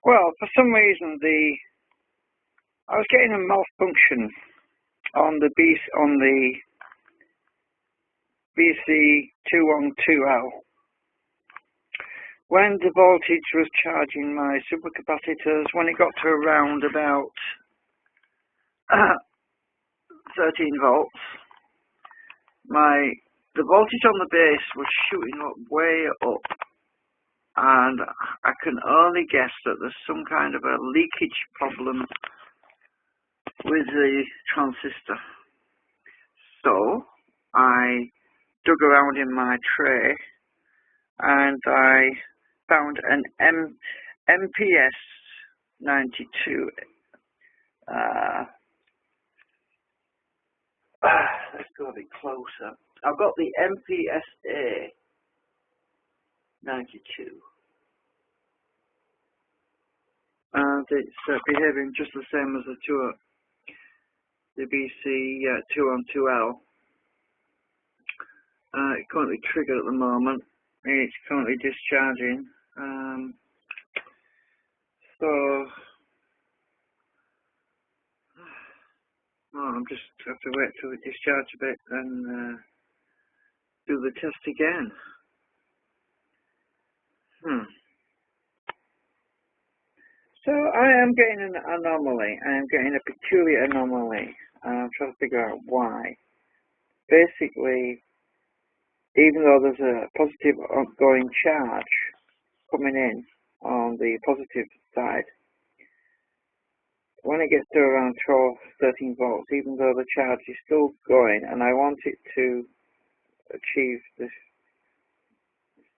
Well, for some reason I was getting a malfunction on the BC212L when the voltage was charging my supercapacitors. When it got to around about 13 volts, the voltage on the base was shooting up way up, and I can only guess that there's some kind of a leakage problem with the transistor. So I dug around in my tray and I found an MPS 92. Let's go a bit closer. I've got the MPSA 92, and it's behaving just the same as the BC212L. It's currently triggered at the moment. It's currently discharging. I'm just have to wait till it discharges a bit and do the test again. So I am getting an anomaly. I am getting a peculiar anomaly. I'm trying to figure out why. Basically, even though there's a positive outgoing charge coming in on the positive side, when it gets to around 12, 13 volts, even though the charge is still going, and I want it to achieve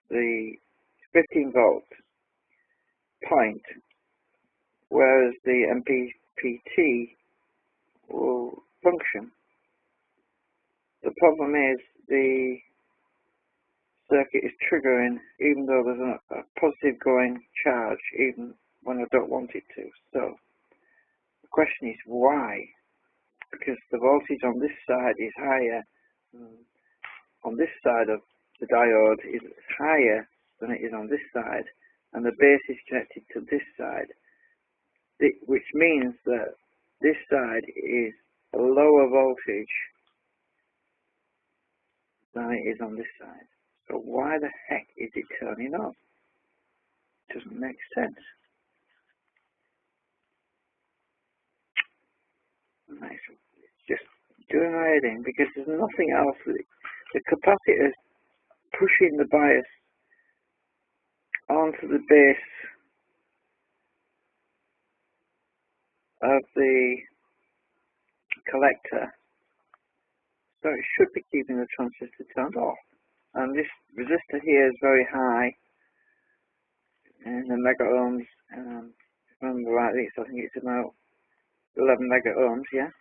the 15 volt point, whereas the MPPT will function. The problem is the circuit is triggering even though there's a positive going charge, even when I don't want it to. So the question is why? Because the voltage on this side is higher, on this side of the diode is higher than it is on this side, and the base is connected to this side, which means that this side is a lower voltage than it is on this side. So why the heck is it turning on? It doesn't make sense. It's just doing my head in, because there's nothing else. The capacitor is pushing the bias onto the base of the collector, so it should be keeping the transistor turned off. And this resistor here is very high in the mega ohms. If I remember rightly, so I think it's about 11 mega ohms, yeah.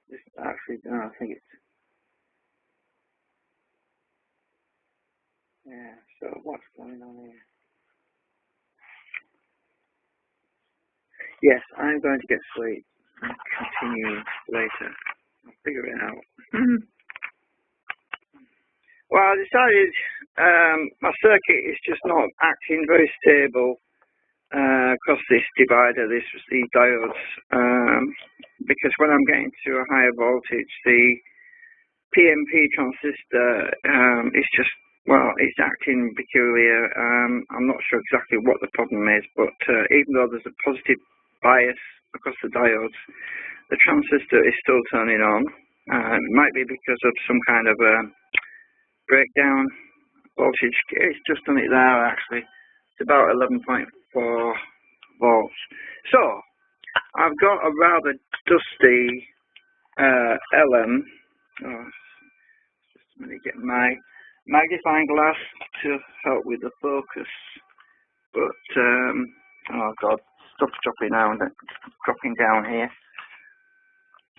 This actually, no, I think it's, yeah. So what's going on here? Yes, I'm going to get sleep and continue later. I'll figure it out. Well, I decided my circuit is just not acting very stable across this divider, these diodes, because when I'm getting to a higher voltage, the PNP transistor is just, well, it's acting peculiar. I'm not sure exactly what the problem is, but even though there's a positive bias across the diodes, the transistor is still turning on. It might be because of some kind of breakdown voltage. It's just done it there, actually. It's about 11.4 volts. So I've got a rather dusty LM. Oh, just a minute, get my magnifying glass to help with the focus. But oh god, stuff's dropping down here.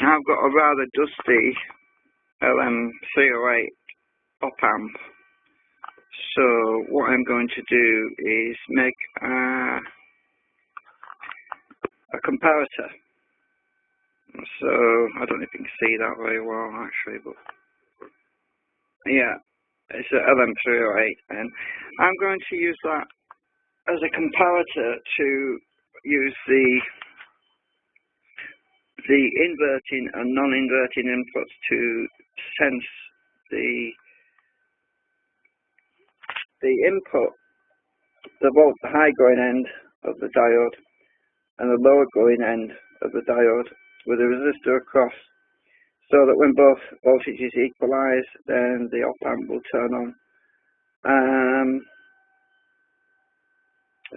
I've got a rather dusty LM308 op amp. So what I'm going to do is make a comparator. So I don't know if you can see that very well, actually, but yeah. It's a LM308, and I'm going to use that as a comparator to use the inverting and non-inverting inputs to sense the input, the high going end of the diode and the lower going end of the diode with a resistor across, so that when both voltages equalize, then the op-amp will turn on.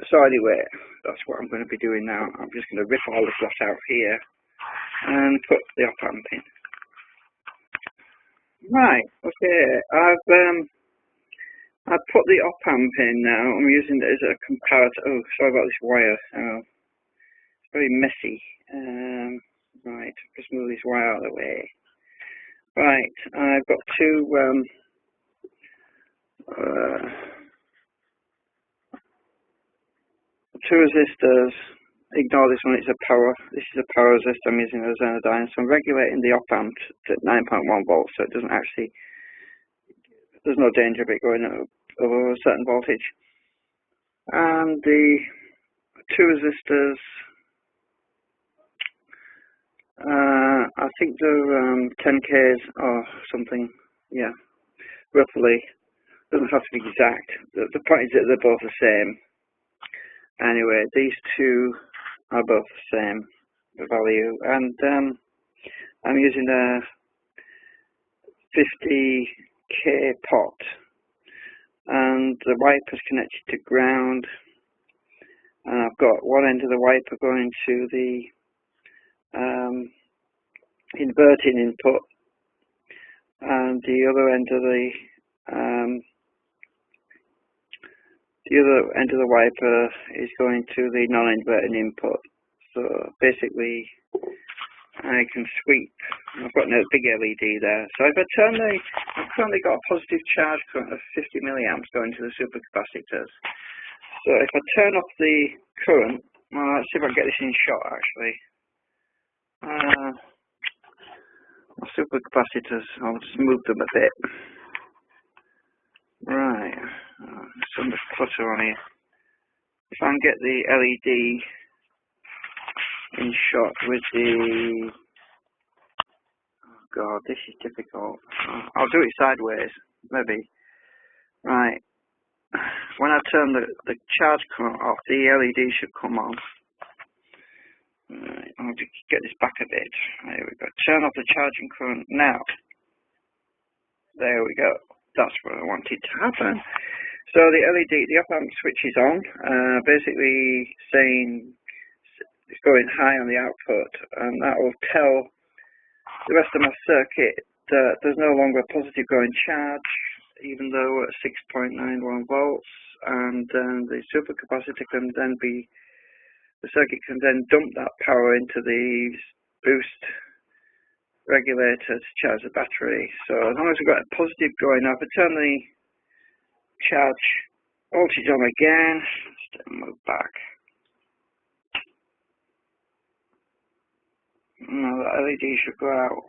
So anyway, that's what I'm going to be doing now. I'm just going to rip all the glass out here and put the op-amp in. Right, okay, I've put the op-amp in now. I'm using it as a comparator. Oh, sorry about this wire. It's very messy. Right, just move this wire out of the way. Right, I've got two resistors. Ignore this one, it's a power. This is a power resistor I'm using as an dyne. So I'm regulating the op-amp to 9.1 volts, so it doesn't actually, there's no danger of it going over a certain voltage. And the two resistors, I think they're 10Ks or something, yeah, roughly. Doesn't have to be exact. The point is that they're both the same. Anyway, these two are both the same value, and I'm using a 50K pot, and the wiper's connected to ground, and I've got one end of the wiper going to the inverting input, and the other end of the wiper is going to the non-inverting input. So basically, I can sweep. I've got no big LED there. So if I turn I've currently got a positive charge current of 50 milliamps going to the supercapacitors. So if I turn off the current, well, let's see if I can get this in shot actually. My supercapacitors, I'll just move them a bit. Right, so much clutter on here. If I can get the LED in shot with the, oh god, this is difficult. I'll do it sideways, maybe. Right, when I turn the charge current off, the LED should come on. Right, I'll just get this back a bit. There we go. Turn off the charging current now. There we go. That's what I wanted to happen. So the LED, the op-amp switch is on, basically saying it's going high on the output, and that will tell the rest of my circuit that there's no longer a positive going charge, even though we're at 6.91 volts, and the supercapacitor can then be, the circuit can then dump that power into the boost regulator to charge the battery. So as long as we've got a positive going up, I turn the charge voltage on again, just move back. No, the LED should go out.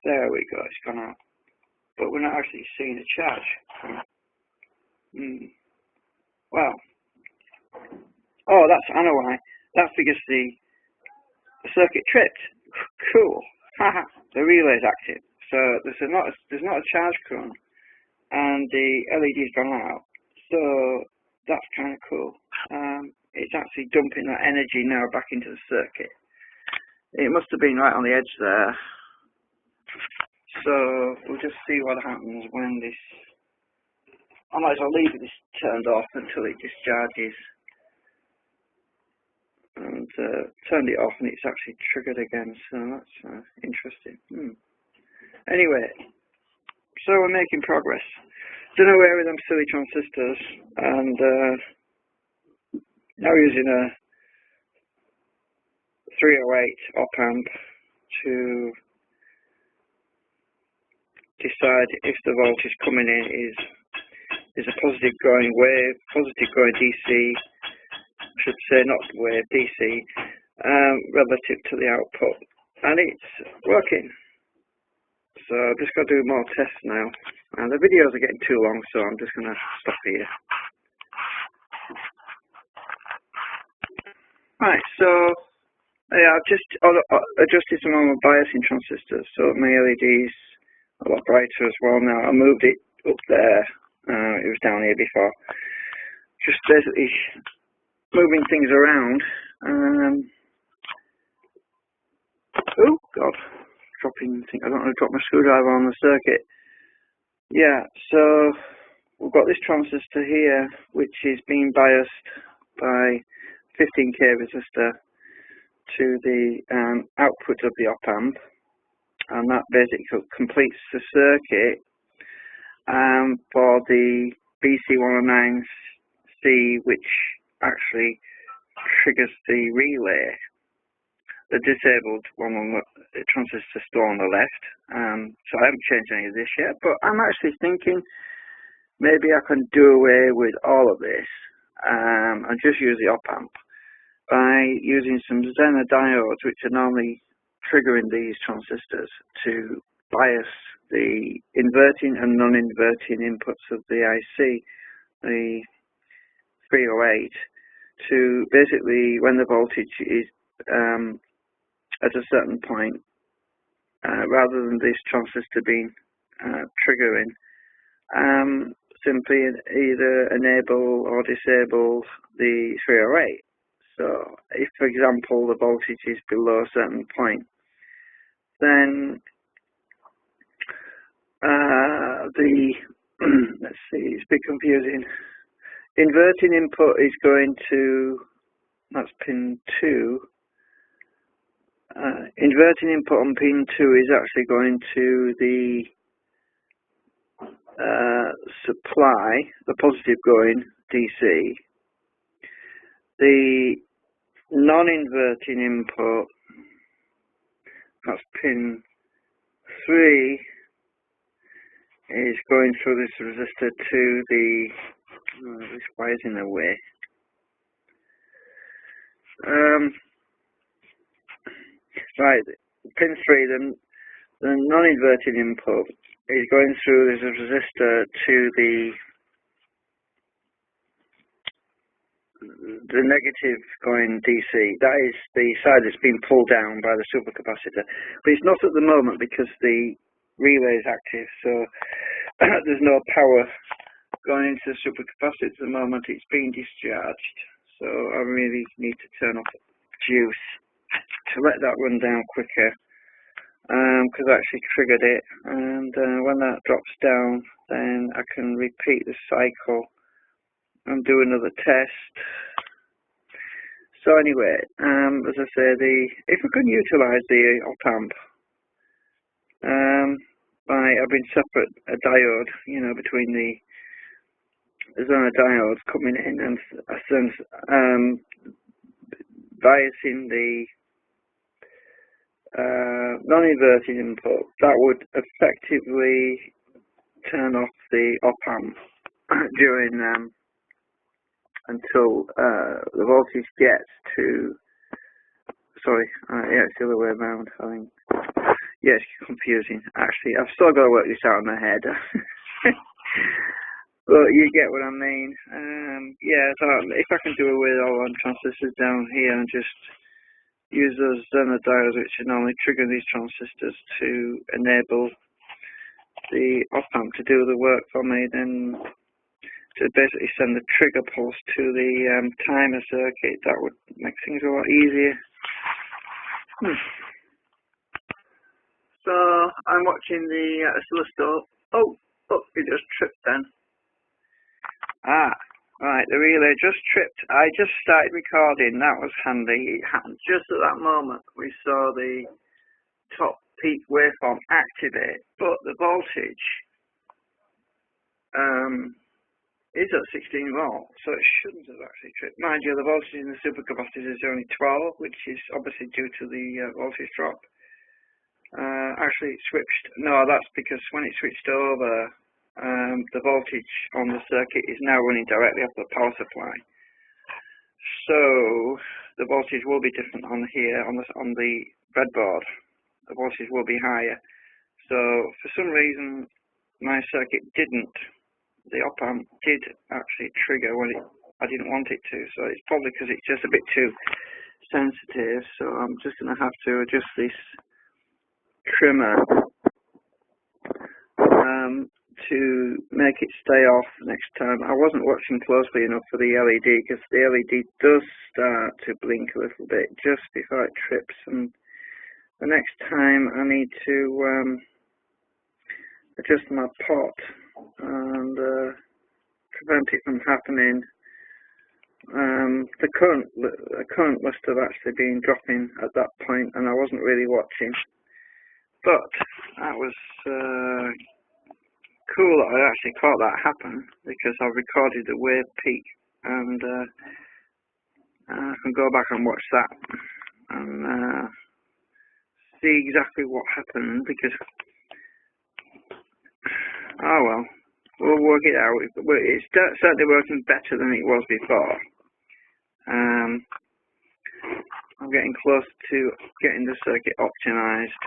There we go, it's gone out. But we're not actually seeing a charge. Well, oh, I know why. That's because the circuit tripped. Cool. Haha, the relay is active. So there's not a charge current, and the LED's gone out. So that's kind of cool. It's actually dumping that energy now back into the circuit. It must have been right on the edge there. So we'll just see what happens when this. I might as well leave this turned off until it discharges. And turned it off, and it's actually triggered again. So that's interesting. Anyway, so we're making progress. Done away with them silly transistors, and now we're using a 308 op-amp to decide if the voltage coming in is a positive going wave, positive going DC, I should say not wave, DC, relative to the output, and it's working. So I've just got to do more tests now. The videos are getting too long, so I'm just going to stop here. Right, so yeah, I've just adjusted some of my biasing transistors, so my LED's a lot brighter as well now. I moved it up there, it was down here before. Just basically moving things around. Oh God, dropping things. I don't want to drop my screwdriver on the circuit. Yeah, so we've got this transistor here, which is being biased by 15k resistor to the output of the op amp, and that basically completes the circuit for the BC109C, which actually triggers the relay. The disabled one on the transistor still on the left, so I haven't changed any of this yet, but I'm actually thinking maybe I can do away with all of this and just use the op amp by using some Zener diodes, which are normally triggering these transistors to bias the inverting and non-inverting inputs of the IC, the 308, to basically, when the voltage is at a certain point, rather than this transistor being triggering, simply either enable or disable the 308. So if, for example, the voltage is below a certain point, then let's see, it's a bit confusing. Inverting input is going to, that's pin 2. Inverting input on pin 2 is actually going to the supply, the positive going DC. The non-inverting input, that's pin 3, is going through this resistor to the, this wire's in the way. Right, pin 3, the non-inverting input is going through this resistor to the negative going DC. That is the side that's been pulled down by the supercapacitor. But it's not at the moment because the relay is active, so there's no power going into the supercapacitor at the moment. It's being discharged. So I really need to turn off the juice to let that run down quicker, because I actually triggered it, and when that drops down, then I can repeat the cycle and do another test. So anyway, as I say, if we can utilize the op amp by having separate a diode, between the Zener diodes coming in and biasing the non-inverting input, that would effectively turn off the op amp during until the voltage gets to, yeah, it's the other way around, I think. Yeah, it's confusing. Actually, I've still got to work this out in my head. But you get what I mean. Yeah, so if I can do away with all the transistors down here and just use those Zener diodes, which are normally triggering these transistors to enable the op amp to do the work for me, then to basically send the trigger pulse to the timer circuit, that would make things a lot easier. So I'm watching the oscilloscope. Oh, it just tripped then. Right, the relay just tripped. I just started recording, that was handy. It happened just at that moment. We saw the top peak waveform activate, but the voltage is at 16 volts, so it shouldn't have actually tripped. Mind you, the voltage in the supercapacitor is only 12, which is obviously due to the voltage drop. Actually, it switched. No, that's because when it switched over, the voltage on the circuit is now running directly off the power supply. So the voltage will be different on here on the breadboard. The voltage will be higher. So for some reason, my circuit didn't. The op amp did actually trigger when I didn't want it to, so it's probably because it's just a bit too sensitive. So I'm just going to have to adjust this trimmer to make it stay off next time. I wasn't watching closely enough for the LED, because the LED does start to blink a little bit just before it trips, and the next time I need to adjust my pot and prevent it from happening. The current must have actually been dropping at that point, and I wasn't really watching. But that was cool that I actually caught that happen, because I recorded the wave peak, and I can go back and watch that and see exactly what happened, because oh well, we'll work it out. It's certainly working better than it was before. I'm getting close to getting the circuit optimized.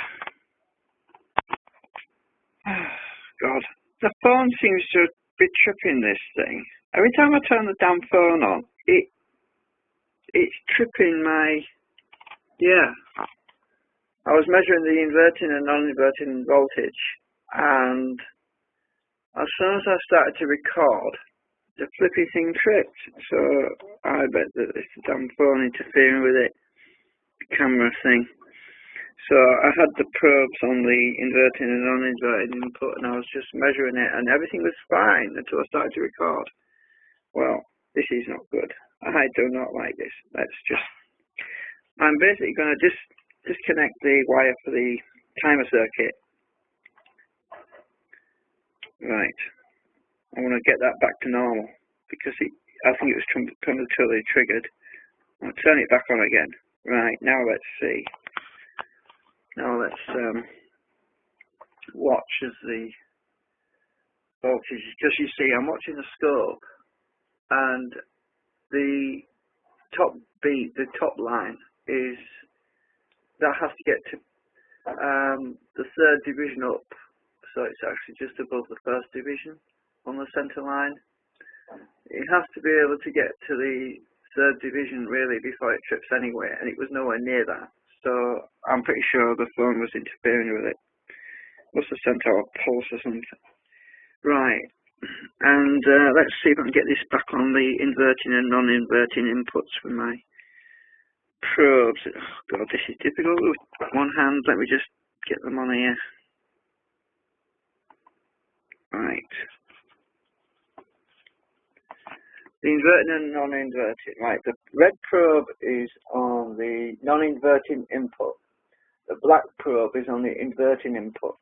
God, the phone seems to be tripping this thing. Every time I turn the damn phone on, it's tripping my, yeah. I was measuring the inverting and non-inverting voltage, and as soon as I started to record, the flippy thing tripped. So I bet that it's the damn phone interfering with it, the camera thing. So I had the probes on the inverting and non-inverting input, and I was just measuring it, and everything was fine until I started to record. Well, this is not good. I do not like this. I'm basically going to disconnect the wire for the timer circuit. Right. I want to get that back to normal, because I think it was prematurely triggered. I'll turn it back on again. Right, now let's see. Now let's watch as the voltage, because you see I'm watching the scope, and the top beat, the top line is, that has to get to the third division up, so it's actually just above the first division on the center line. It has to be able to get to the third division really before it trips anyway, and it was nowhere near that. So I'm pretty sure the phone was interfering with it. Must have sent out a pulse or something. Right, and let's see if I can get this back on the inverting and non-inverting inputs with my probes. Oh God, this is difficult with one hand. Let me just get them on here. Right. The inverting and non-inverting. Right, the red probe is on the non-inverting input. The black probe is on the inverting input.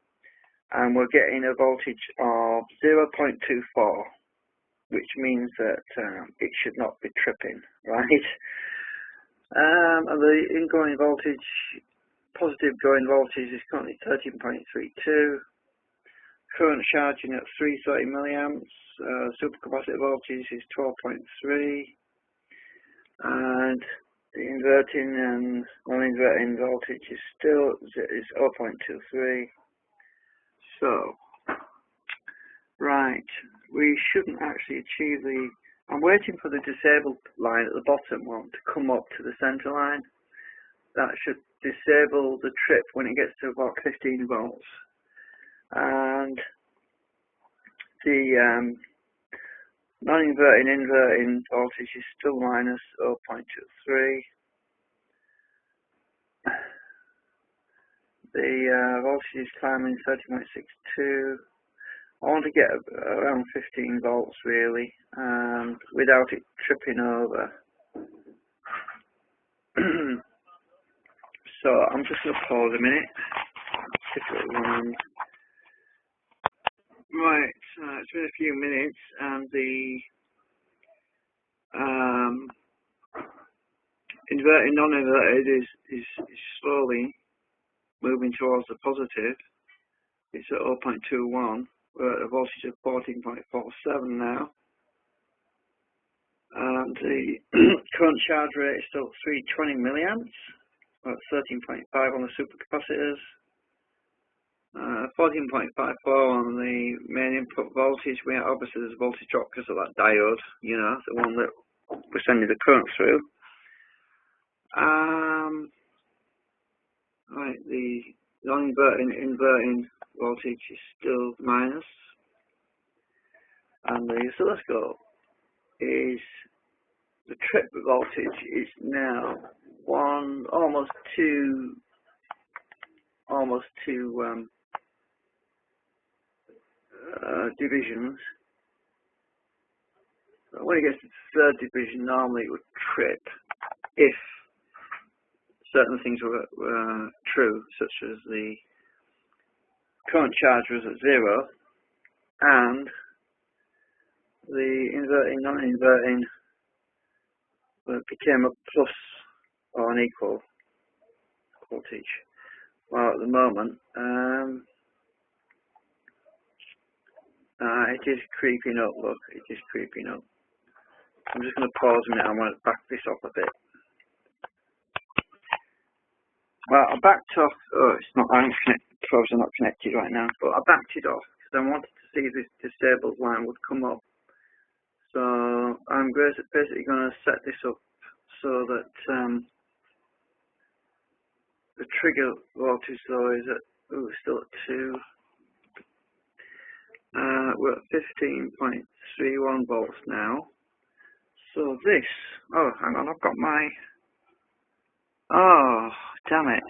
And we're getting a voltage of 0.24, which means that it should not be tripping, right? And the ingoing voltage, positive going voltage, is currently 13.32. Current charging at 330 milliamps. Supercapacitor voltage is 12.3. And the inverting and non-inverting voltage is still 0.23. So, right, we shouldn't actually achieve the, I'm waiting for the disabled line at the bottom one to come up to the center line. That should disable the trip when it gets to about 15 volts. And the non-inverting inverting voltage is still minus 0.23. The voltage is climbing 30.62. I want to get around 15 volts really, without it tripping over. So I'm just going to pause a minute. Right, it's been a few minutes, and the inverting non-inverted is slowly moving towards the positive. It's at 0.21. We're at a voltage of 14.47 now. And the current charge rate is still 320 milliamps. We're at 13.5 on the supercapacitors. 14.54 on the main input voltage. We obviously there's a voltage drop because of that diode, you know, the one that we're sending the current through. Right, the non-inverting voltage is still minus, and the oscilloscope is the trip voltage is now almost two divisions. So when it gets to the third division, normally it would trip if certain things were true, such as the current charge was at 0 and the inverting, non-inverting became a plus or an equal voltage. Well, at the moment, it is creeping up, look, it is creeping up. I'm just going to pause a minute, I want to back this up a bit. Well, I backed off, probes are not connected right now, but I backed it off because I wanted to see if this disabled line would come up. So I'm basically going to set this up so that the trigger voltage though is at, still at 2. We're at 15.31 volts now. So this, hang on, I've got my, damn it,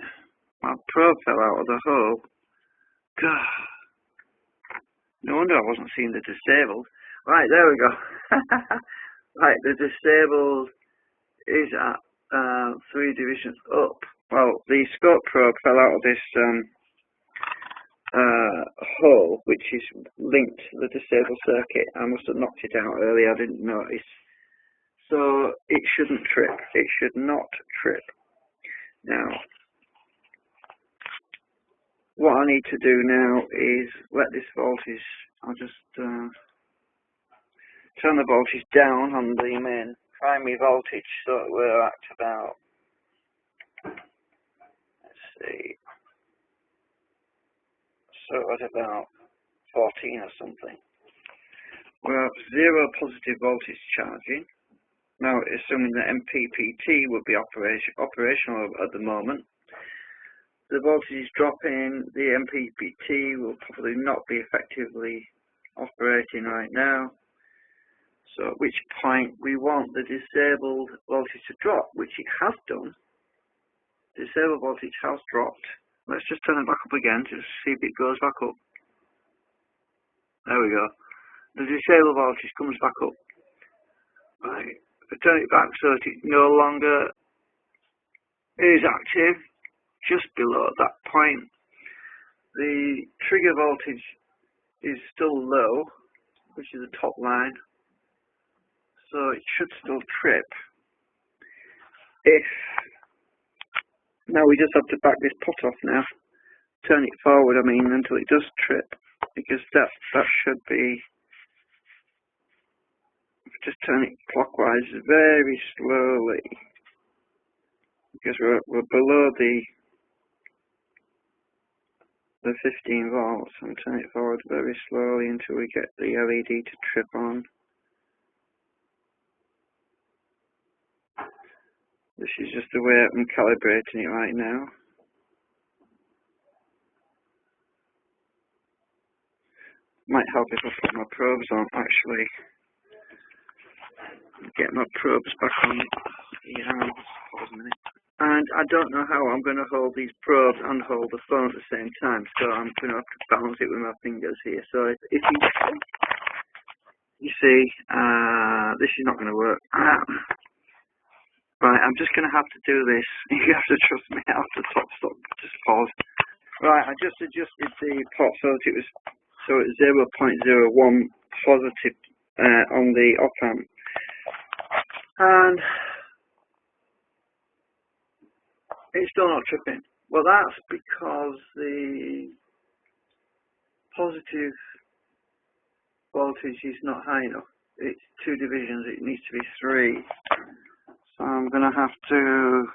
my probe fell out of the hole. God, no wonder I wasn't seeing the disabled. Right, there we go. Right, the disabled is at 3 divisions up. Well, the scope probe fell out of this hole, which is linked to the disabled circuit. I must have knocked it out earlier, I didn't notice. So it shouldn't trip. It should not trip. Now, what I need to do now is let this voltage, I'll just turn the voltage down on the main primary voltage so that we're at about, let's see, so at about 14 or something. We're at 0 positive voltage charging. Now, assuming that MPPT would be operational at the moment, the voltage is dropping, the MPPT will probably not be effectively operating right now. So at which point we want the disabled voltage to drop, which it has done. Disabled voltage has dropped. Let's just turn it back up again to see if it goes back up. There we go. The disabled voltage comes back up. Right. I turn it back so that it no longer is active. Just below that point, the trigger voltage is still low, which is the top line, so it should still trip. Now we just have to back this pot off now, turn it forward, until it does trip, because that should be, just turn it clockwise very slowly, because we're below the 15 volts, and turn it forward very slowly until we get the LED to trip on. This is just the way I'm calibrating it right now. Might help if I put my probes on, actually. Get my probes back on. Yeah, pause a minute. And I don't know how I'm going to hold these probes and hold the phone at the same time, so I'm going to have to balance it with my fingers here. So if you see, this is not going to work. Right, I'm just going to have to do this. You have to trust me. I have to stop, just pause. Right, I just adjusted the pot so that it's 0.01 positive on the op amp, and it's still not tripping. Well, that's because the positive voltage is not high enough. It's 2 divisions, it needs to be 3. So I'm going to have to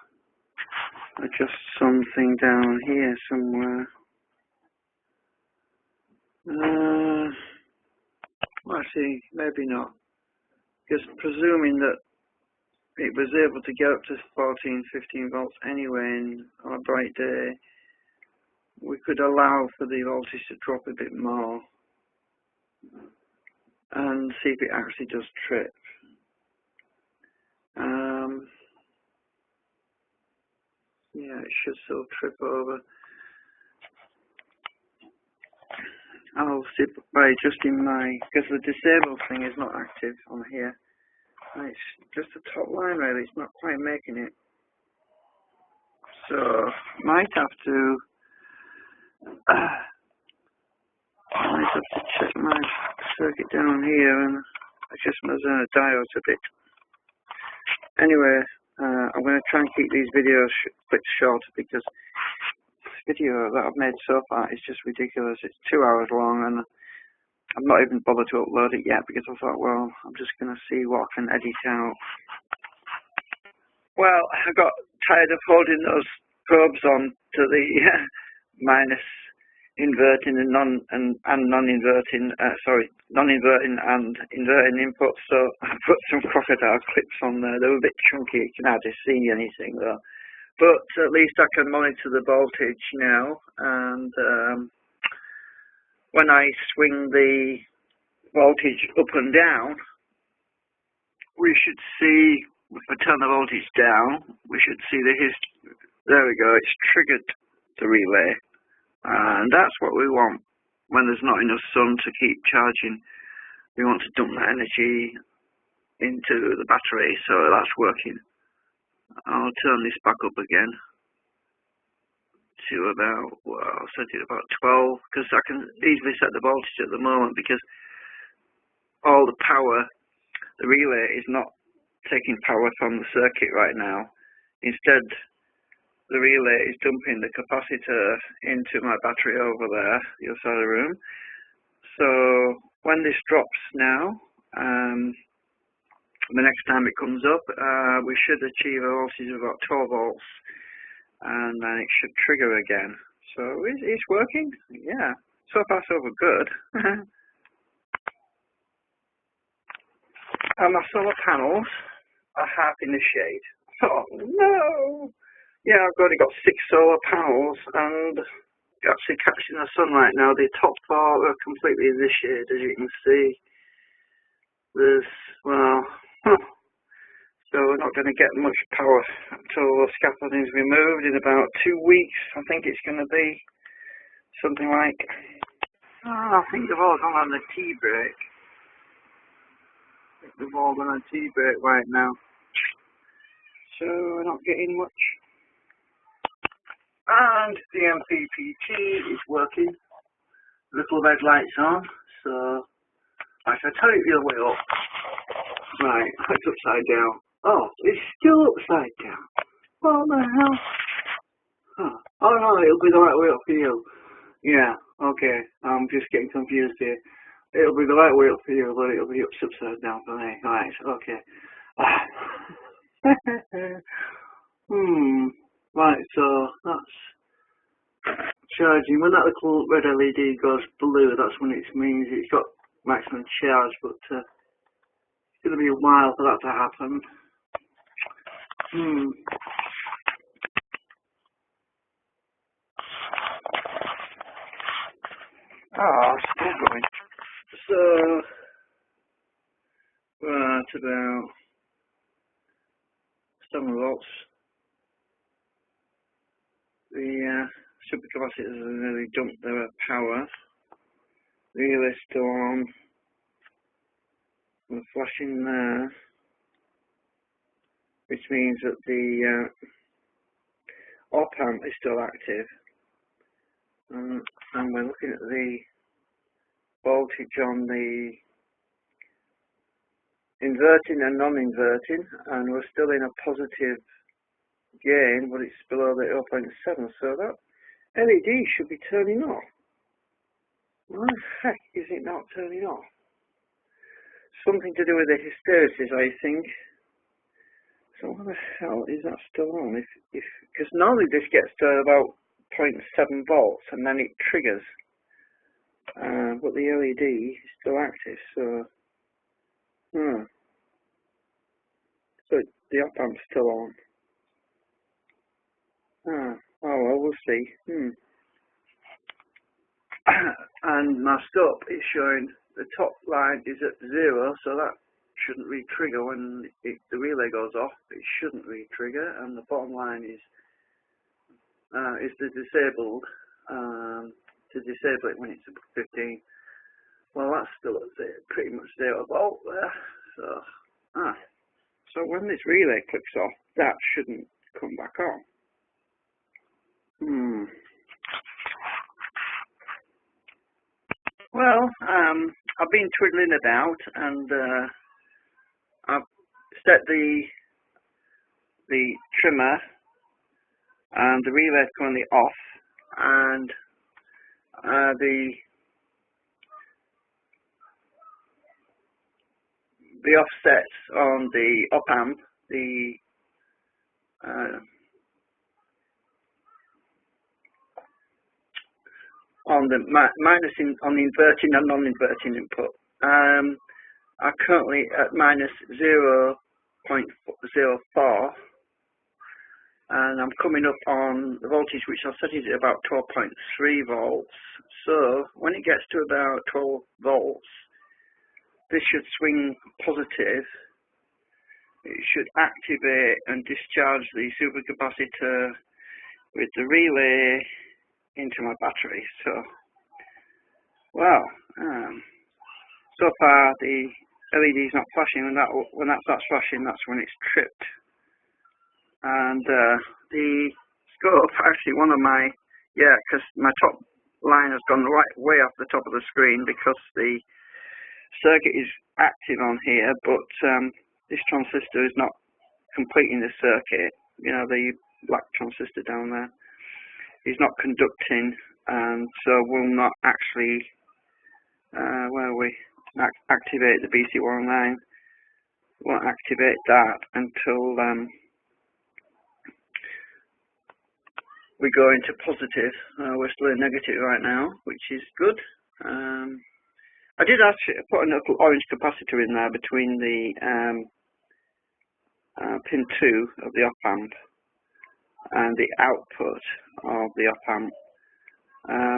adjust something down here somewhere. Actually, maybe not. Because presuming that it was able to get up to 14, 15 volts anyway on a bright day, we could allow for the voltage to drop a bit more and see if it actually does trip. Yeah, it should still trip over. I'll see by adjusting because the disable thing is not active on here. It's just the top line really, it's not quite making it. So, might have to check my circuit down here and adjust my diodes a bit. Anyway, I'm going to try and keep these videos clips shorter because this video that I've made so far is just ridiculous. It's 2 hours long and I'm not even bothered to upload it yet because I thought, well, I'm just going to see what I can edit out. Well, I got tired of holding those probes on to the minus inverting and non-inverting, non-inverting and inverting inputs, so I put some crocodile clips on there. They were a bit chunky, you can hardly see anything though. But at least I can monitor the voltage now, and when I swing the voltage up and down, we should see, if I turn the voltage down, we should see there we go, it's triggered the relay. And that's what we want when there's not enough sun to keep charging. We want to dump that energy into the battery, so that's working. I'll turn this back up again to about, well, I'll set it about 12, because I can easily set the voltage at the moment because all the power, the relay is not taking power from the circuit right now. Instead, the relay is dumping the capacitor into my battery over there, the other side of the room. So when this drops now, the next time it comes up, we should achieve a voltage of about 12 volts, and then it should trigger again. So it's working, yeah. So far so good. And my solar panels are half in the shade. Oh no! Yeah, I've already got 6 solar panels and actually catching the sun right now. The top 4 are completely in the shade, as you can see. There's, well, so we're not going to get much power until the scaffolding is removed in about 2 weeks. I think it's going to be something like, I think they've all gone on the tea break. I think they've all gone on tea break right now. So we're not getting much. And the MPPT is working. Little red lights on. So I shall tell you the way up. Right, it's upside down. Oh, it's still upside down. What the hell? Huh. Oh no, it'll be the right way up for you. Yeah, okay. I'm just getting confused here. It'll be the right way up for you, but it'll be upside down for me. Right, okay. Right, so that's charging. When that little red LED goes blue, that's when it means it's got maximum charge, but it's going to be a while for that to happen. Still going. So, we're at about 7 volts. The supercapacitors have nearly dumped their power. The relay's still on. We're flashing there, which means that the op-amp is still active. And we're looking at the voltage on the inverting and non-inverting, and we're still in a positive gain, but it's below the 0.7, so that LED should be turning off. Why the heck is it not turning off? Something to do with the hysteresis, I think. So why the hell is that still on? Because normally this gets to about 0.7 volts and then it triggers. but the LED is still active, so so the op amp's still on. Oh well, we'll see. And my scope is showing the top line is at 0, so that shouldn't re-trigger when the relay goes off. It shouldn't re-trigger, and the bottom line is the disabled to disable it when it's above 15. Well, that's still at pretty much 0 volt there. So when this relay clicks off, that shouldn't come back on. Well, I've been twiddling about, and I've set the trimmer and the relay is currently off, and the offset on the op amp, on the minus on the inverting and non-inverting input, are currently at minus 0.04, and I'm coming up on the voltage which I'll set it at about 12.3 volts. So when it gets to about 12 volts, this should swing positive. It should activate and discharge the supercapacitor with the relay into my battery. So, well, so far the LED is not flashing. When that starts flashing, that's when it's tripped. And the scope, actually, because my top line has gone way off the top of the screen because the circuit is active on here, but this transistor is not completing the circuit. You know, the black transistor down there is not conducting, and so will not actually activate the BC109. Won't activate that until we go into positive. We're still in negative right now, which is good. I did actually put a little orange capacitor in there between the pin 2 of the op amp and the output of the op amp.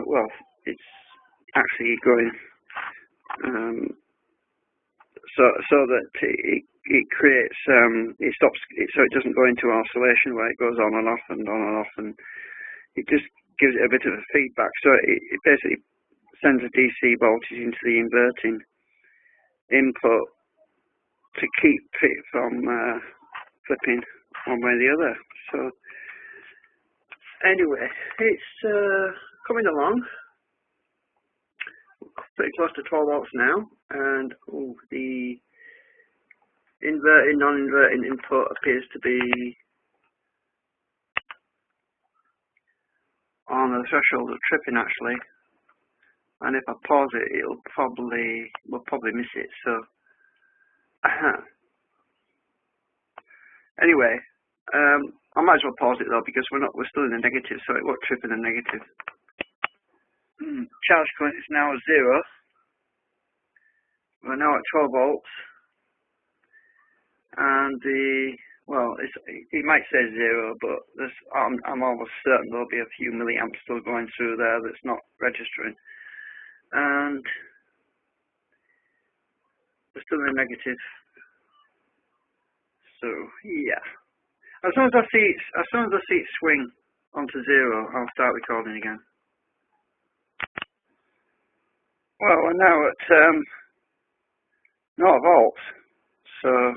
Well, it's actually going so that it creates it stops it, so it doesn't go into oscillation where it goes on and off and on and off, and it just gives it a bit of a feedback. So it basically sends a DC voltage into the inverting input to keep it from flipping one way or the other. So anyway, it's coming along pretty close to 12 volts now, and the inverting, non-inverting input appears to be on the threshold of tripping actually. And if I pause it, we'll probably miss it. So, anyway, I might as well pause it though, because we're still in the negative, so it won't trip in the negative. Charge current is now 0. We're now at 12 volts, and it might say 0, but I'm almost certain there'll be a few milliamps still going through there that's not registering. And we're still in negative. So yeah, as soon as I see it swing onto 0, I'll start recording again. Well, we're now at 0 volts, so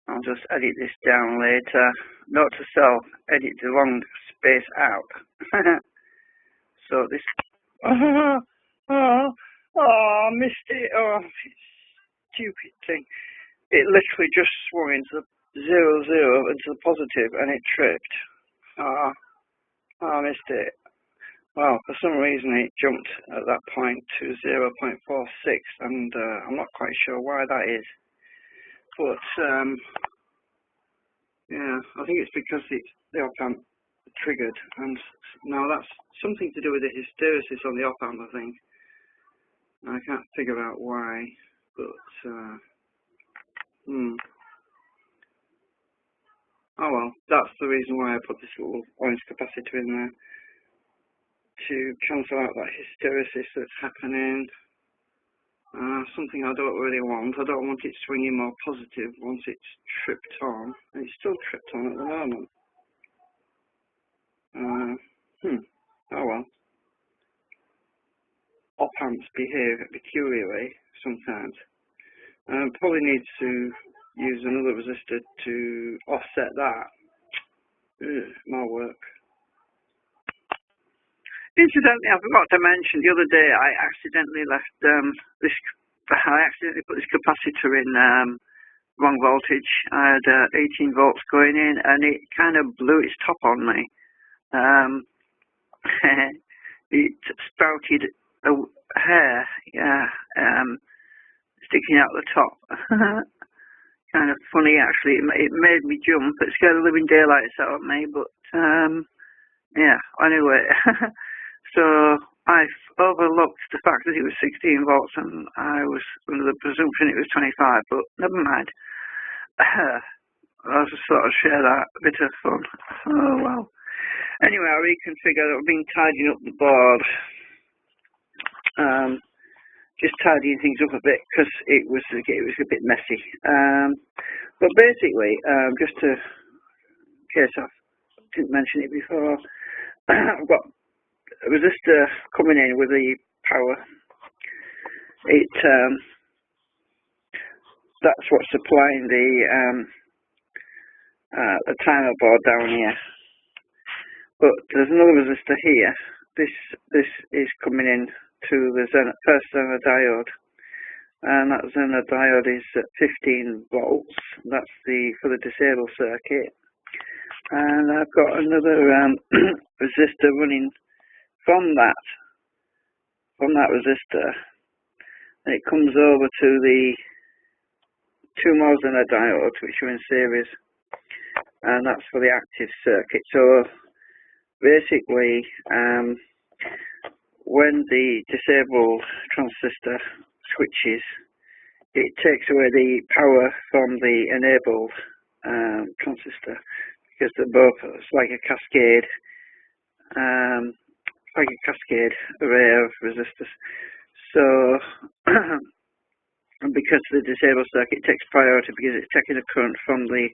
I'll just edit this down later. Note to self: edit the long space out. So this. I missed it. Oh, stupid thing. It literally just swung into the 0, into the positive, and it tripped. I missed it. Well, for some reason it jumped at that point to 0.46, and I'm not quite sure why that is. But yeah, I think it's because the op amp triggered, and now that's something to do with the hysteresis on the op amp, I think. I can't figure out why, but oh well, that's the reason why I put this little orange capacitor in there, to cancel out that hysteresis that's happening. Something I don't really want. I don't want it swinging more positive once it's tripped on. It's still tripped on at the moment. Oh well. Op amps behave peculiarly sometimes. Probably needs to use another resistor to offset that. More work. Incidentally, I forgot to mention the other day I accidentally left I accidentally put this capacitor in wrong voltage. I had 18 volts going in, and it kind of blew its top on me. It sprouted a hair, sticking out the top. Kind of funny, actually. It made me jump. It scared the living daylights out of me, but yeah. Anyway. So I've overlooked the fact that it was 16 volts and I was under the presumption it was 25, but never mind. I'll just sort of share that bit of fun. Oh well. Anyway, I reconfigured. I've been tidying up the board. Just tidying things up a bit because it was a bit messy. But basically, just in case I didn't mention it before, I've got a resistor coming in with the power. That's what's supplying the timer board down here. But there's another resistor here. This is coming in to the first Zener diode, and that Zener diode is at 15 volts. That's for the disabled circuit. And I've got another resistor running from that resistor, and it comes over to the 2 more Zener diodes, which are in series, and that's for the active circuit. So basically, when the disabled transistor switches, it takes away the power from the enabled transistor, because they're both, it's like a cascade. Like a cascade array of resistors. So, because the disabled circuit takes priority because it's taking a current from an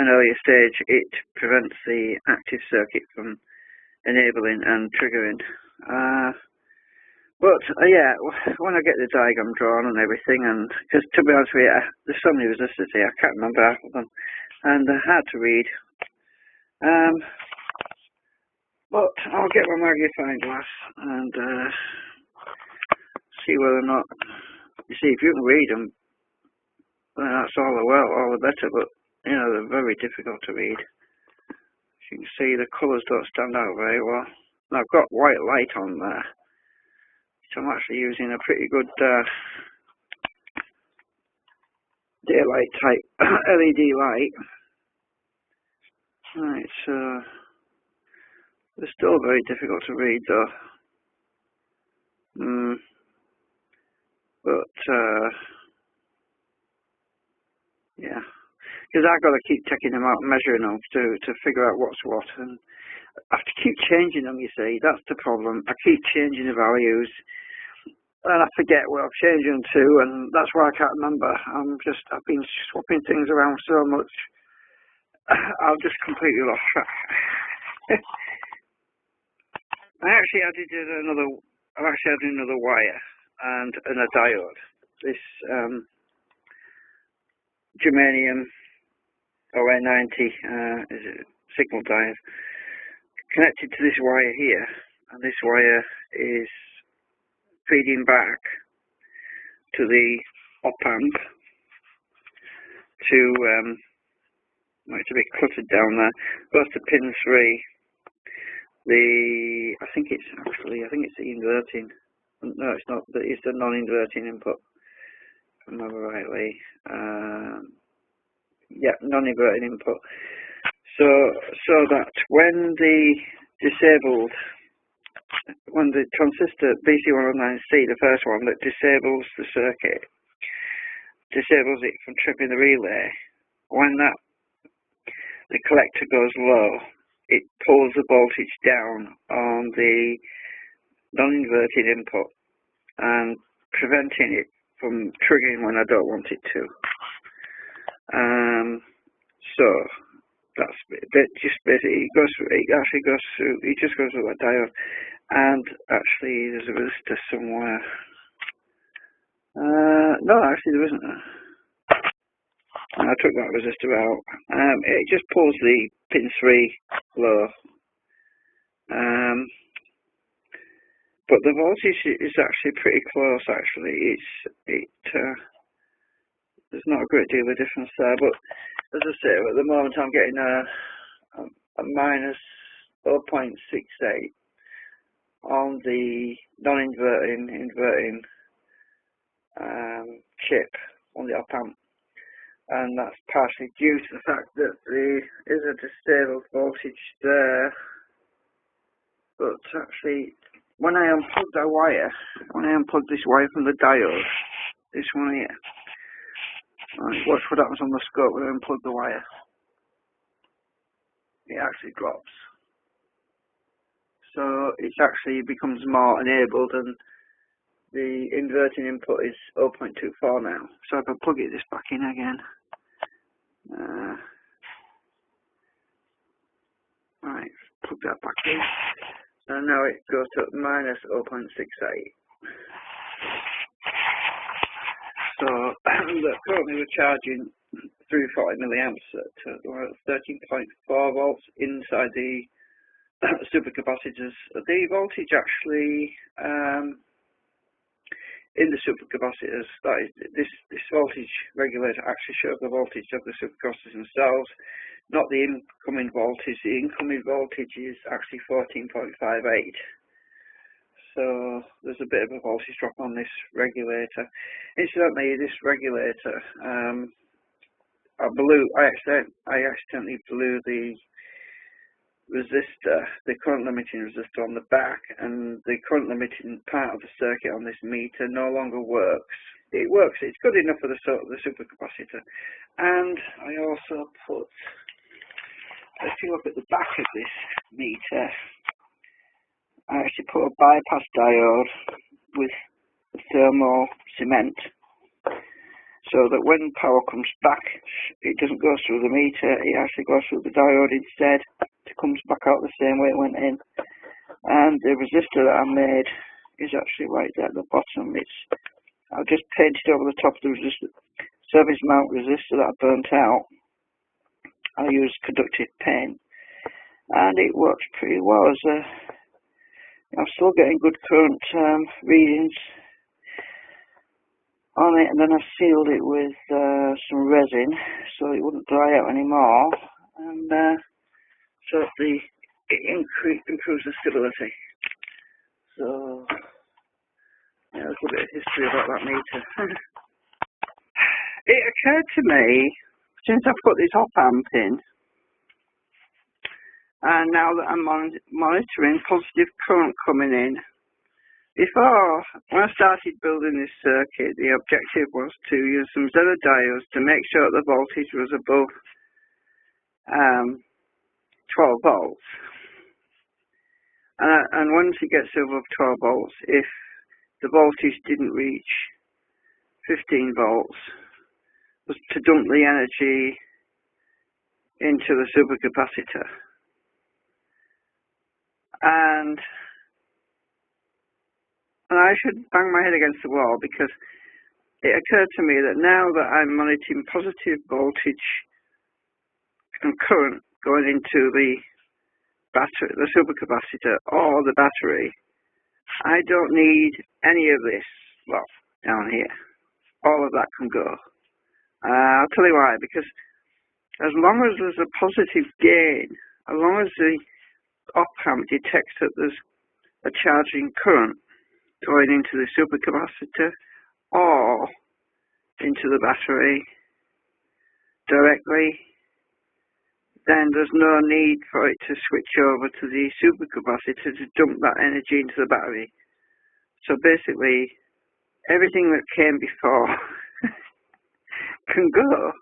earlier stage, it prevents the active circuit from enabling and triggering. But yeah, when I get the diagram drawn and everything, and because to be honest with you, there's so many resistors here, I can't remember half of them, and they're hard to read. But I'll get my magnifying glass and see whether or not. You see, if you can read them, then that's all the better. But you know, they're very difficult to read. As you can see, the colours don't stand out very well. And I've got white light on there, so I'm actually using a pretty good daylight type LED light. Right, so. They're still very difficult to read, though. But yeah, because I've got to keep taking them out and measuring them to figure out what's what, and I have to keep changing them. You see, that's the problem. I keep changing the values, and I forget what I've changed them to, and that's why I can't remember. I've been swapping things around so much, I've just completely lost track. I've actually added another wire and a diode. This germanium OA90 is a signal diode connected to this wire here, and this wire is feeding back to the op amp to it's a bit cluttered down there. Goes to pin 3. I think it's the inverting. No, it's not. It's the non-inverting input. If I remember rightly. Yeah, non-inverting input. So that when the disabled when the transistor BC109C, the first one that disables the circuit, disables it from tripping the relay, when the collector goes low, it pulls the voltage down on the non-inverting input and preventing it from triggering when I don't want it to. So that's just basically it just goes through that diode, and actually there's a resistor somewhere. No, actually there isn't. I took that resistor out. It just pulls the pin 3 low. But the voltage is actually pretty close. Actually, there's not a great deal of difference there. But as I say, at the moment I'm getting a minus 0.68 on the non-inverting inverting chip on the op amp, and that's partially due to the fact that there is a disabled voltage there. But actually, when I unplug this wire from the diode, this one here, right, watch what happens on the scope when I unplug the wire. It actually drops. So it actually becomes more enabled, and the inverting input is 0.24 now. So if I plug this back in again, right, plug that back in, and now it goes to minus 0.68. So currently we're charging 340 milliamps at 13.4 volts inside the supercapacitors. The voltage actually in the supercapacitors, that is, this voltage regulator actually shows the voltage of the supercapacitors themselves, not the incoming voltage. The incoming voltage is actually 14.58. So there's a bit of a voltage drop on this regulator. Incidentally, this regulator, I accidentally blew the resistor, the current limiting resistor on the back, and the current limiting part of the circuit on this meter no longer works. It works, it's good enough for the supercapacitor. And I also put, if you look at the back of this meter, I actually put a bypass diode with thermal cement, so that when power comes back, it doesn't go through the meter, it actually goes through the diode instead. It comes back out the same way it went in. And the resistor that I made is actually right there at the bottom. I've just painted over the top of the resistor, service mount resistor that I burnt out. I used conductive paint, and it works pretty well. I'm still getting good current readings on it, and then I sealed it with some resin so it wouldn't dry out anymore, and so it improves the stability. So yeah, there's a bit of history about that meter. It occurred to me, since I've put this op amp in, and now that I'm monitoring positive current coming in, before, when I started building this circuit, the objective was to use some Zener diodes to make sure the voltage was above 12 volts. And once it gets above 12 volts, if the voltage didn't reach 15 volts, was to dump the energy into the supercapacitor. And I should bang my head against the wall, because it occurred to me that now that I'm monitoring positive voltage and current going into the battery, the supercapacitor or the battery, I don't need any of this lot down here. All of that can go. I'll tell you why, because as long as there's a positive gain, as long as the op-amp detects that there's a charging current going into the supercapacitor or into the battery directly, then there's no need for it to switch over to the supercapacitor to dump that energy into the battery. So basically, everything that came before can go.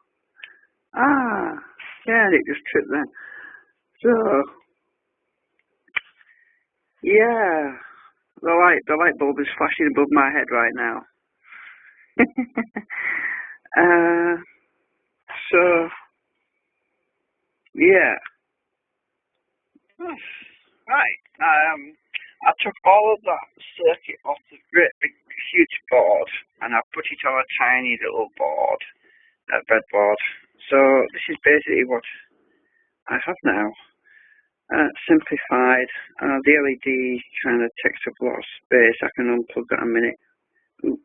Yeah, it just tripped then. So, yeah, the light bulb is flashing above my head right now. So, yeah. Right. I took all of that circuit off the great big huge board and I put it on a tiny little board, a breadboard. So this is basically what I have now. Simplified. The LED kind of takes up a lot of space. I can unplug that in a minute. Ooh,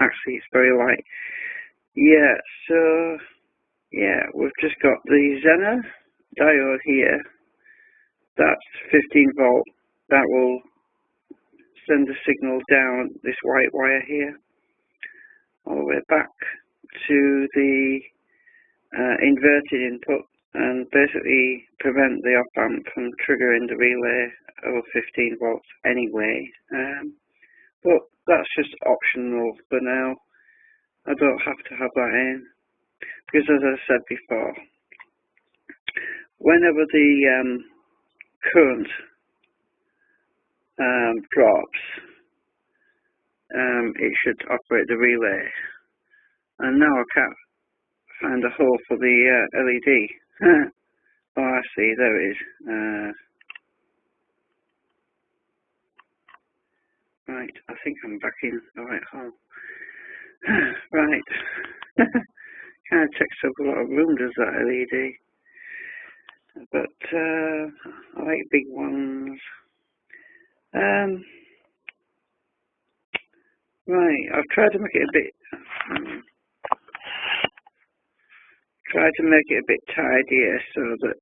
actually, it's very light. Yeah, so, yeah, we've just got the Zener diode here. That's 15 volt. That will send the signal down this white wire here, all the way back to the inverted input, and basically prevent the op-amp from triggering the relay over 15 volts anyway. But that's just optional for now. I don't have to have that in, because as I said before, whenever the current drops, it should operate the relay. And now I can't find a hole for the LED. Oh, I see, there it is. Right, I think I'm back in the right hole. Right. Kind of takes up a lot of room, does that LED? But I like big ones. Right, I've tried to make it a bit tidier so that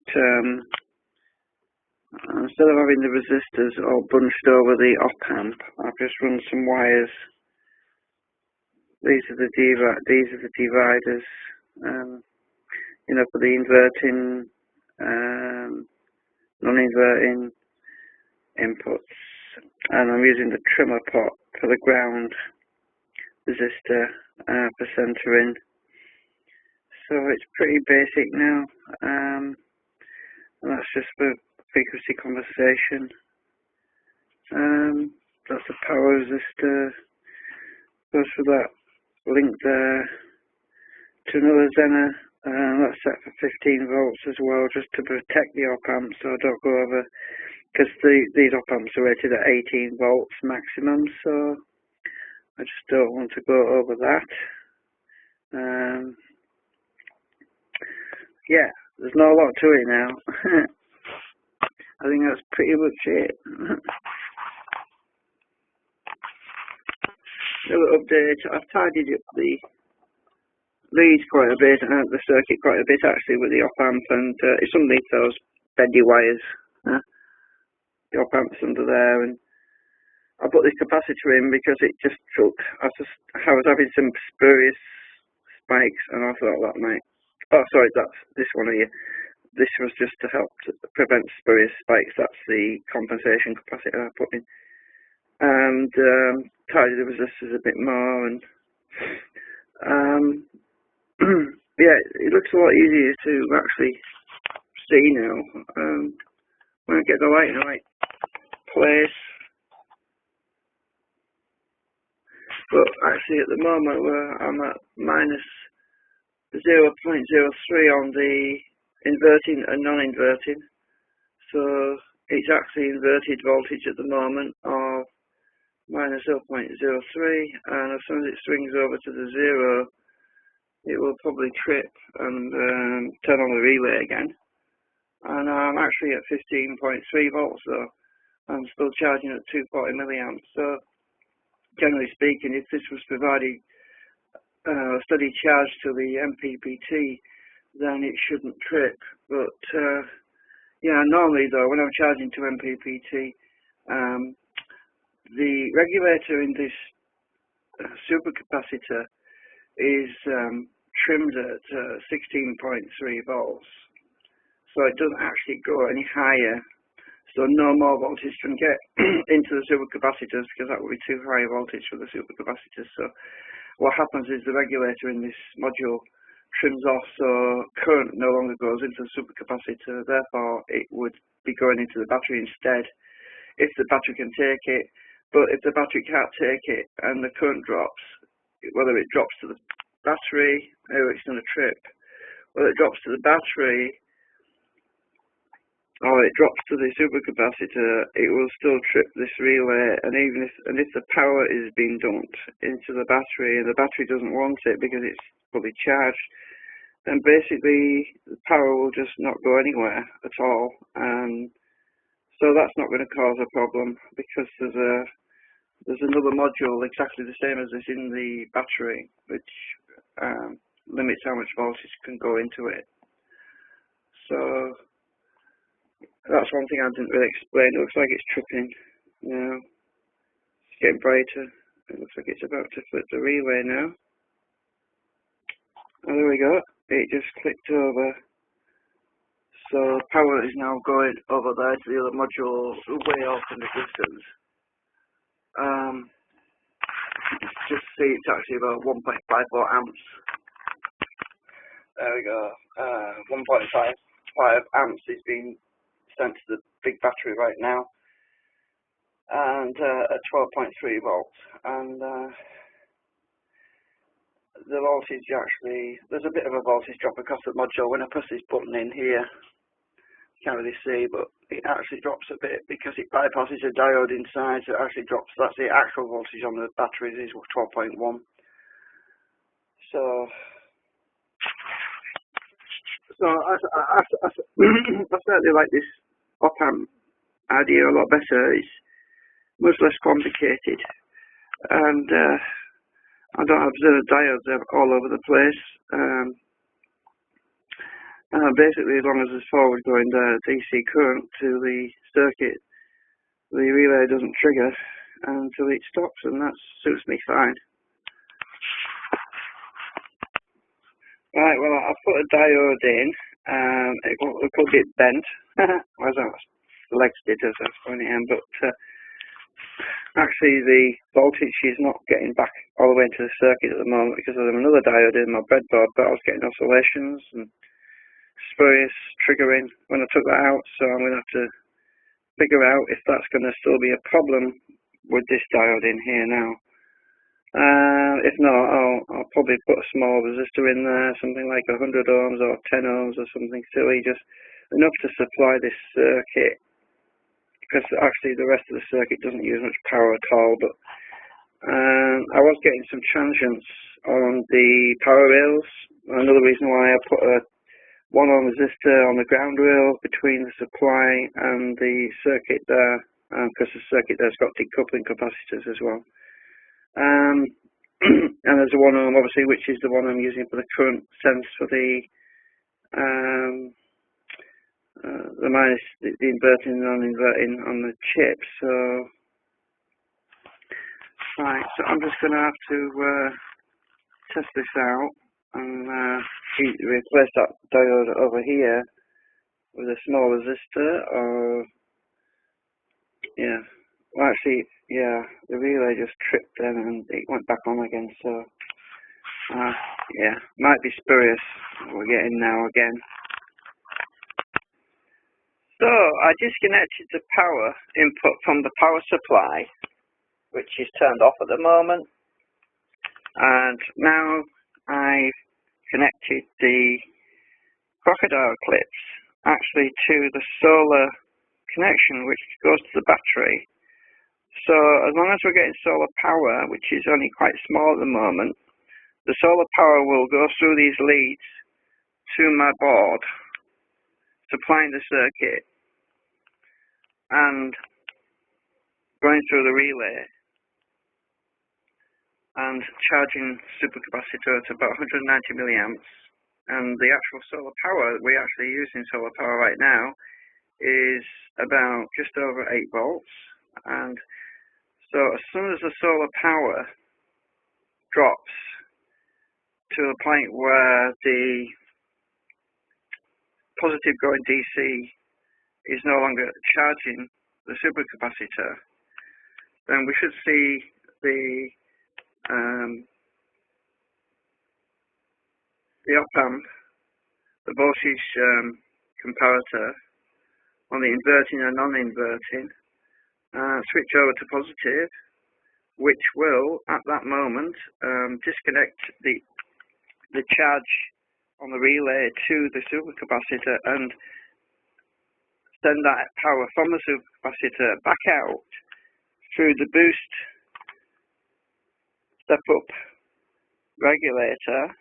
instead of having the resistors all bunched over the op-amp, I've just run some wires. These are the dividers, you know, for the inverting, non-inverting inputs, and I'm using the trimmer pot for the ground resistor for centering. So it's pretty basic now, and that's just for frequency conversation. That's the power resistor, goes for that link there to another Zener, that's set for 15 volts as well, just to protect the op-amp so I don't go over, because these op-amps are rated at 18 volts maximum, so I just don't want to go over that. Yeah, there's not a lot to it now. I think that's pretty much it. Little update. I've tidied up the leads quite a bit, and the circuit quite a bit actually with the op-amp, and it's underneath those bendy wires. The op-amp's under there, and I put this capacitor in because it just took. I was having some spurious spikes, and I thought that might. Oh, sorry, that's this one here. This was just to help to prevent spurious spikes. That's the compensation capacitor I put in. And tidy the resistors a bit more, and yeah, it looks a lot easier to actually see now. When I get the light in the right place. But actually at the moment I'm at minus 0.03 on the inverting and non-inverting, so it's actually inverted voltage at the moment of minus 0.03, and as soon as it swings over to the zero, it will probably trip and turn on the relay again. And I'm actually at 15.3 volts, so I'm still charging at 240 milliamps. So generally speaking, if this was providing a steady charge to the MPPT, then it shouldn't trip. But yeah, normally though, when I'm charging to MPPT, the regulator in this supercapacitor is trimmed at 16.3 volts. so it doesn't actually go any higher. So no more voltage can get into the supercapacitors because that would be too high a voltage for the supercapacitors. So what happens is the regulator in this module trims off, so current no longer goes into the supercapacitor, therefore it would be going into the battery instead if the battery can take it. But if the battery can't take it and the current drops, whether it drops to the battery, it's going to trip, whether it drops to the battery or it drops to the supercapacitor, it will still trip this relay. And even if the power is being dumped into the battery and the battery doesn't want it because it's fully charged, then basically the power will just not go anywhere at all. And so that's not going to cause a problem because there's another module exactly the same as this in the battery, which limits how much voltage can go into it. So that's one thing I didn't really explain. It looks like it's tripping now. It's getting brighter. It looks like it's about to flip the relay now. Oh, there we go. It just clicked over. So power is now going over there to the other module, way off in the distance. Just see it's actually about 1.54 amps. There we go. 1.55 amps is being sent to the big battery right now, and at 12.3 volts. And the voltage actually, there's a bit of a voltage drop across the module. When I press this button in here, you can't really see, but it actually drops a bit because it bypasses a diode inside, so it actually drops. That's the actual voltage on the batteries is 12.1. So I certainly like this op-amp idea a lot better. It's much less complicated, and I don't have zero diodes all over the place. Basically, as long as there's forward going DC current to the circuit, the relay doesn't trigger until it stops, and that suits me fine. Right, well, I've put a diode in. It could get bent. As the legs did as I was going in, but actually the voltage is not getting back all the way into the circuit at the moment because there's another diode in my breadboard, but I was getting oscillations and spurious triggering when I took that out, so I'm going to have to figure out if that's going to still be a problem with this diode in here now. If not, I'll probably put a small resistor in there, something like 100 ohms or 10 ohms or something silly, just enough to supply this circuit, because actually the rest of the circuit doesn't use much power at all. But I was getting some transients on the power rails. Another reason why I put a 1 ohm resistor on the ground rail between the supply and the circuit there, because the circuit there's got decoupling capacitors as well. And there's a 1 ohm, obviously, which is the one I'm using for the current sense for the minus, the inverting and non-inverting on the chip. So, right, so I'm just going to have to test this out and replace that diode over here with a small resistor, or yeah. Well, actually, yeah, the relay just tripped then and it went back on again, so yeah, might be spurious what we're getting now again. So I disconnected the power input from the power supply, which is turned off at the moment, and now I've connected the crocodile clips actually to the solar connection, which goes to the battery. So as long as we're getting solar power, which is only quite small at the moment, the solar power will go through these leads to my board, supplying the circuit and going through the relay and charging supercapacitor to about 190 milliamps. And the actual solar power we actually use in solar power right now is about just over 8 volts. And so as soon as the solar power drops to a point where the positive going DC is no longer charging the supercapacitor, then we should see the op-amp, the voltage comparator on the inverting and non-inverting switch over to positive, which will at that moment disconnect the charge on the relay to the supercapacitor and send that power from the supercapacitor back out through the boost step-up regulator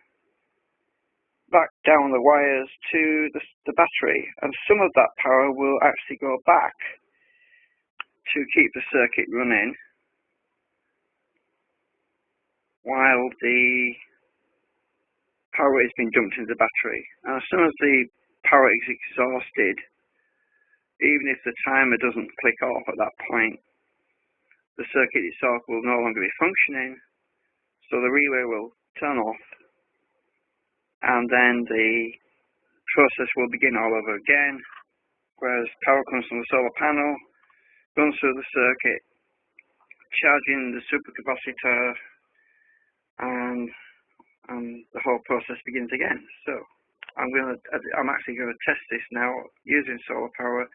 back down the wires to the battery, and some of that power will actually go back to keep the circuit running while the power is being dumped into the battery. And as soon as the power is exhausted, even if the timer doesn't click off at that point, the circuit itself will no longer be functioning, so the relay will turn off, and then the process will begin all over again, whereas power comes from the solar panel, runs through the circuit, charging the supercapacitor, and the whole process begins again. So I'm actually going to test this now using solar power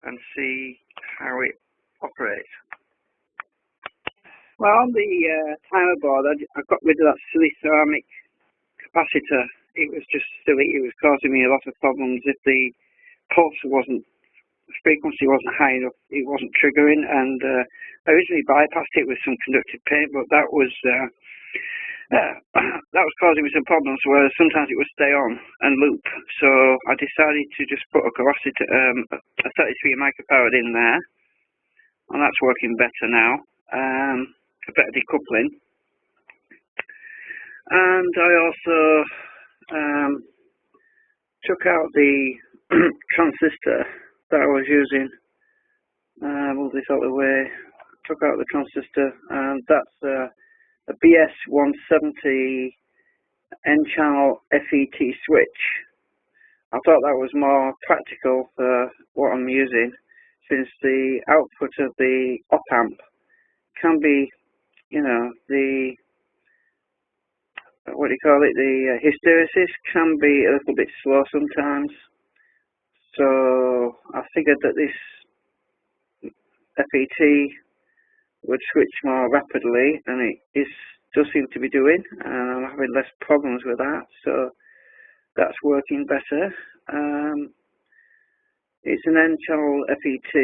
and see how it operates. Well, on the timer board, I got rid of that silly ceramic capacitor. It was just silly. It was causing me a lot of problems. If the frequency wasn't high enough, it wasn't triggering, and I originally bypassed it with some conductive paint, but that was causing me some problems where sometimes it would stay on and loop. So I decided to just put a capacitor, a 33 microfarad in there, and that's working better now. A better decoupling. And I also took out the transistor that I was using. Moved this out of the way. Took out the transistor, and that's a BS170 N-channel FET switch. I thought that was more practical for what I'm using, since the output of the op-amp can be, the hysteresis can be a little bit slow sometimes. So I figured that this FET would switch more rapidly, and it does seem to be doing, and I'm having less problems with that, so that's working better. It's an N-channel FET,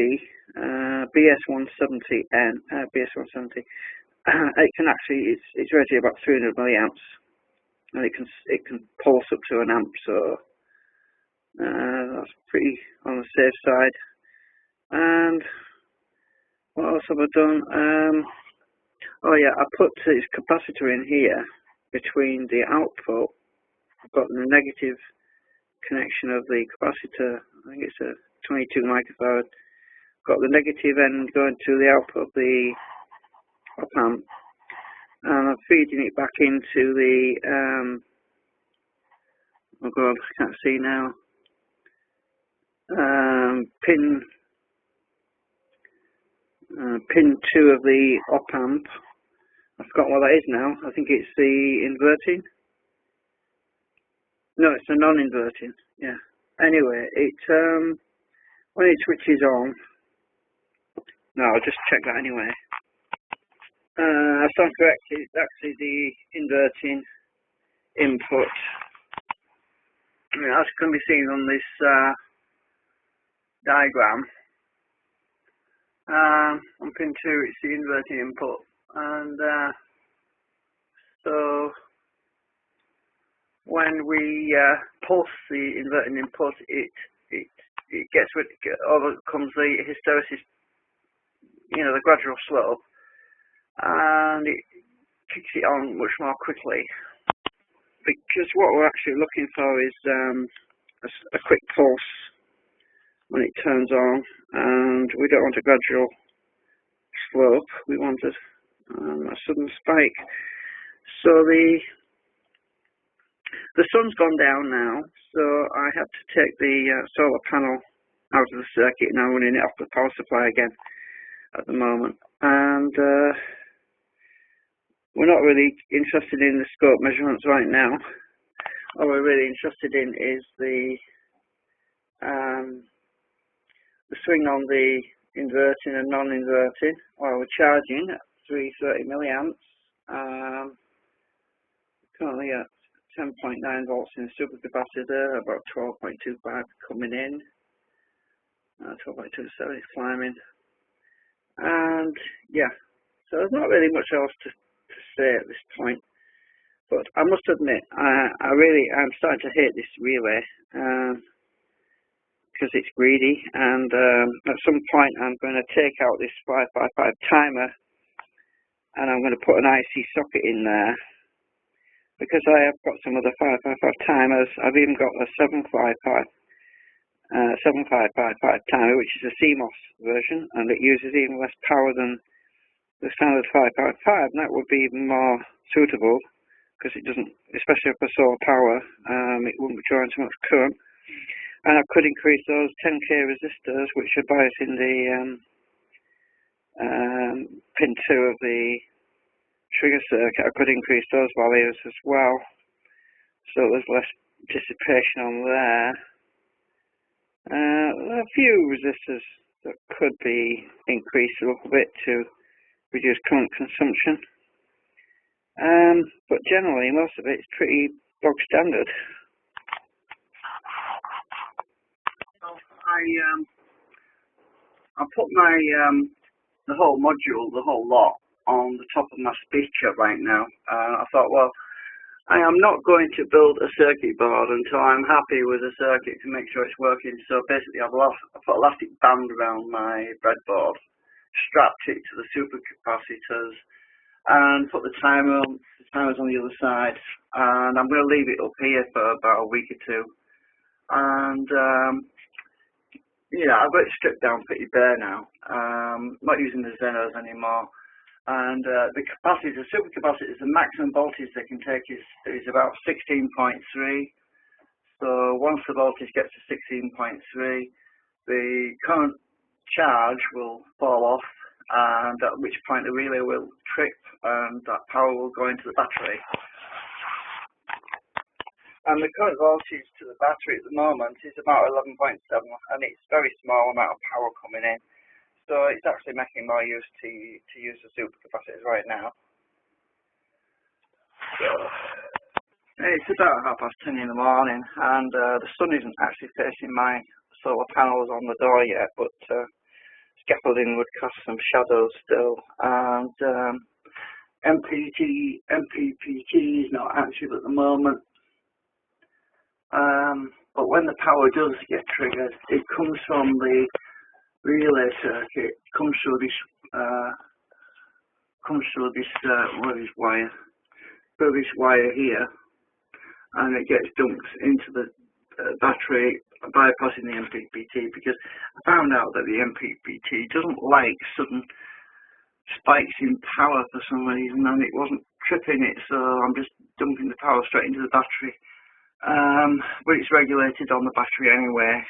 BS170N, BS170. It can actually, it's rated about 300 milliamps, and it can pulse up to an amp, so that's pretty on the safe side. And what else have I done? Oh yeah, I put this capacitor in here between the output. I've got the negative connection of the capacitor. I think it's a 22 microfarad. Got the negative end going to the output of the op-amp, and I'm feeding it back into the oh god, I can't see now. Pin 2 of the op-amp. I've forgotten what that is now. I think it's the inverting. No, it's the non-inverting. Yeah. Anyway, when it switches on. No, I'll just check that anyway. I stand corrected. It's actually the inverting input. As can be seen on this diagram. On pin 2, it's the inverting input, and so when we pulse the inverting input, it overcomes the hysteresis, the gradual slope, and it kicks it on much more quickly. Because what we're actually looking for is a quick pulse when it turns on, and we don't want a gradual slope, we want a sudden spike. So The sun's gone down now, so I had to take the solar panel out of the circuit, now running it off the power supply again at the moment. And we're not really interested in the scope measurements right now. All we're really interested in is the swing on the inverting and non-inverting. Well, we're charging at 330 milliamps. Currently at 10.9 volts in the supercapacitor, about 12.25 coming in. 12.27 is climbing. And yeah, so there's not really much else to say at this point. But I must admit, I'm starting to hate this relay because it's greedy, and at some point I'm going to take out this 555 timer and I'm going to put an IC socket in there, because I have got some other 555 timers. I've even got a 7555 timer, which is a CMOS version, and it uses even less power than the standard 555, and that would be even more suitable, because it doesn't, especially for solar power, it wouldn't be drawing too much current. And I could increase those 10k resistors, which are biasing the pin 2 of the trigger circuit. I could increase those values as well, so there's less dissipation on there. A few resistors that could be increased a little bit to reduce current consumption, but generally most of it's pretty bog standard. I put my the whole module, the whole lot, on the top of my speaker right now. I thought, well, I am not going to build a circuit board until I'm happy with the circuit to make sure it's working. So basically, I put elastic band around my breadboard, strapped it to the supercapacitors, and put the timers on the other side. And I'm going to leave it up here for about a week or two. And yeah, I've got it stripped down pretty bare now. Not using the Zenos anymore. And the capacity, the supercapacitors, the maximum voltage they can take is about 16.3. So once the voltage gets to 16.3, the current charge will fall off, and at which point the relay will trip, and that power will go into the battery. And the current voltage to the battery at the moment is about 11.7, and it's a very small amount of power coming in. So it's actually making more use to use the supercapacitors right now. So it's about 10:30 in the morning, and the sun isn't actually facing my solar panels on the door yet, but scaffolding would cast some shadows still. And MPPT is not active at the moment. But when the power does get triggered, it comes from the relay circuit, comes through this wire here, and it gets dumped into the battery, bypassing the MPPT, because I found out that the MPPT doesn't like sudden spikes in power for some reason, and it wasn't tripping it, so I'm just dumping the power straight into the battery. But it's regulated on the battery anyway.